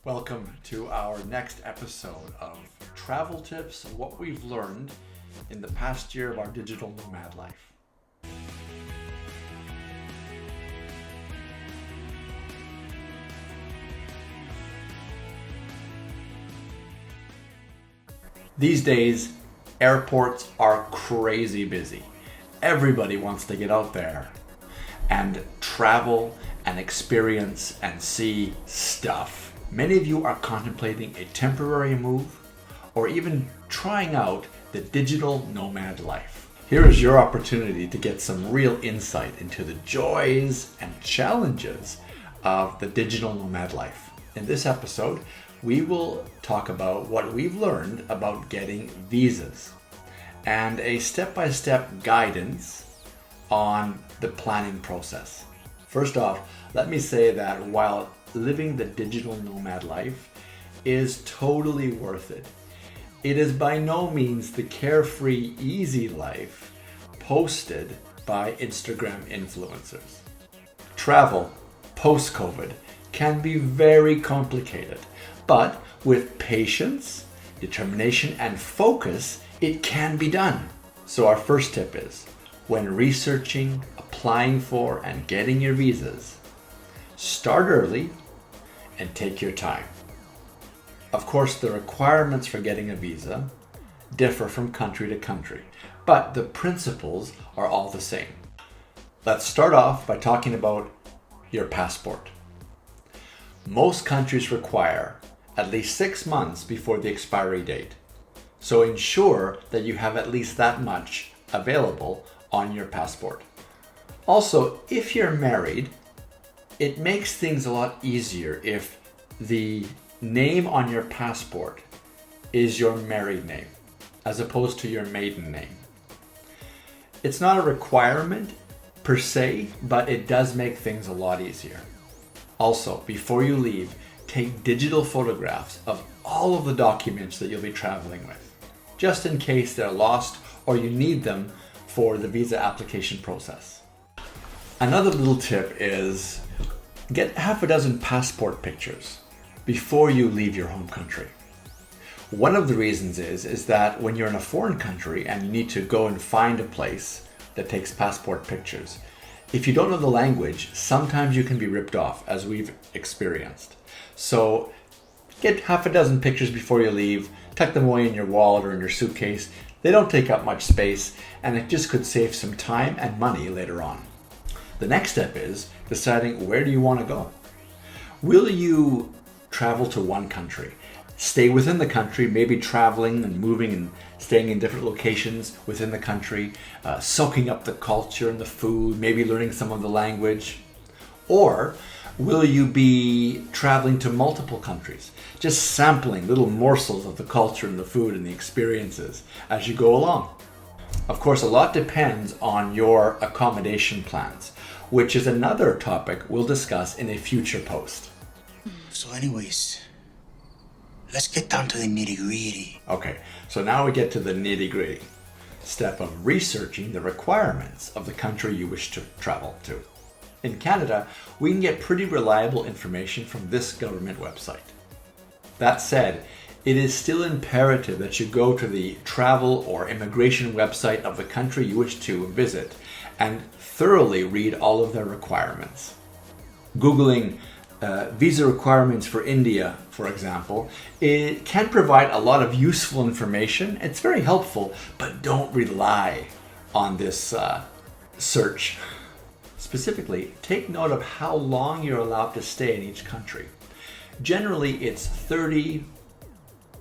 Welcome to our next episode of Travel Tips and what we've learned in the past year of our digital nomad life. These days, airports are crazy busy. Everybody wants to get out there and travel and experience and see stuff. Many of you are contemplating a temporary move or even trying out the digital nomad life. Here is your opportunity to get some real insight into the joys and challenges of the digital nomad life. In this episode, we will talk about what we've learned about getting visas and a step-by-step guidance on the planning process. First off, let me say that while living the digital nomad life is totally worth it, it is by no means the carefree, easy life posted by Instagram influencers. Travel post-COVID can be very complicated, but with patience, determination, and focus, it can be done. So our first tip is, when researching, applying for, and getting your visas, start early and take your time. Of course, the requirements for getting a visa differ from country to country, but the principles are all the same. Let's start off by talking about your passport. Most countries require at least 6 months before the expiry date, so ensure that you have at least that much available on your passport. Also, if you're married, it makes things a lot easier if the name on your passport is your married name as opposed to your maiden name. It's not a requirement per se, but it does make things a lot easier. Also, before you leave, take digital photographs of all of the documents that you'll be traveling with, just in case they're lost or you need them for the visa application process. Another little tip is get half a dozen passport pictures before you leave your home country. One of the reasons is that when you're in a foreign country and you need to go and find a place that takes passport pictures, if you don't know the language, sometimes you can be ripped off, as we've experienced. So get half a dozen pictures before you leave, tuck them away in your wallet or in your suitcase. They don't take up much space, and it just could save some time and money later on. The next step is deciding, where do you want to go? Will you travel to one country? Stay within the country, maybe traveling and moving and staying in different locations within the country, soaking up the culture and the food, maybe learning some of the language? Or will you be traveling to multiple countries, just sampling little morsels of the culture and the food and the experiences as you go along? Of course, a lot depends on your accommodation plans, which is another topic we'll discuss in a future post. So anyways, let's get down to the nitty-gritty. Okay, so now we get to the nitty-gritty step of researching the requirements of the country you wish to travel to. In Canada, we can get pretty reliable information from this government website. That said, it is still imperative that you go to the travel or immigration website of the country you wish to visit and thoroughly read all of their requirements. Googling visa requirements for India, for example, it can provide a lot of useful information. It's very helpful, but don't rely on this search. Specifically, take note of how long you're allowed to stay in each country. Generally, it's 30,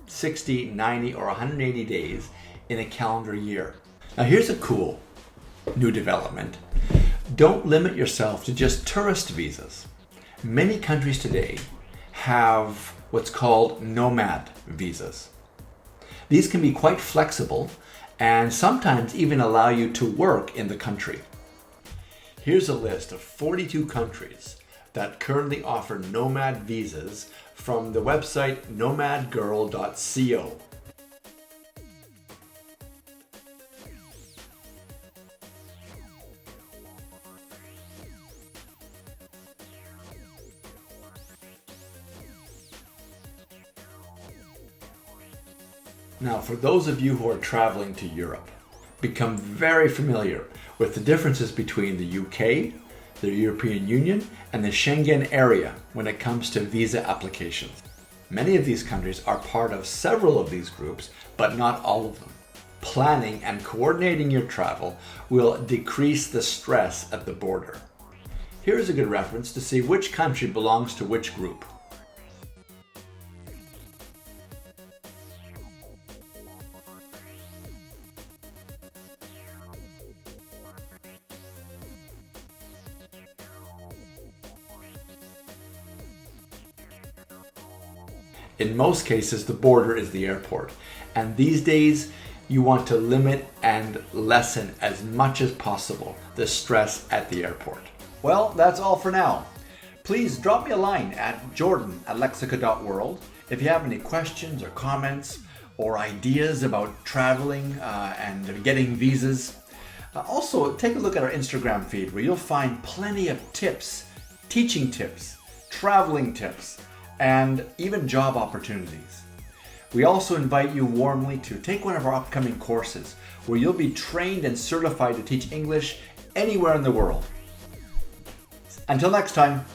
60, 90, or 180 days in a calendar year. Now here's a cool new development. Don't limit yourself to just tourist visas. Many countries today have what's called nomad visas. These can be quite flexible and sometimes even allow you to work in the country. Here's a list of 42 countries that currently offer nomad visas from the website nomadgirl.co. Now, for those of you who are traveling to Europe, become very familiar with the differences between the UK, the European Union, and the Schengen area when it comes to visa applications. Many of these countries are part of several of these groups, but not all of them. Planning and coordinating your travel will decrease the stress at the border. Here's a good reference to see which country belongs to which group. In most cases, the border is the airport, and these days you want to limit and lessen as much as possible the stress at the airport. Well, that's all for now. Please drop me a line at jordan@lexica.world if you have any questions or comments or ideas about traveling and getting visas. Also, take a look at our Instagram feed where you'll find plenty of tips, teaching tips, traveling tips, and even job opportunities. We also invite you warmly to take one of our upcoming courses where you'll be trained and certified to teach English anywhere in the world. Until next time.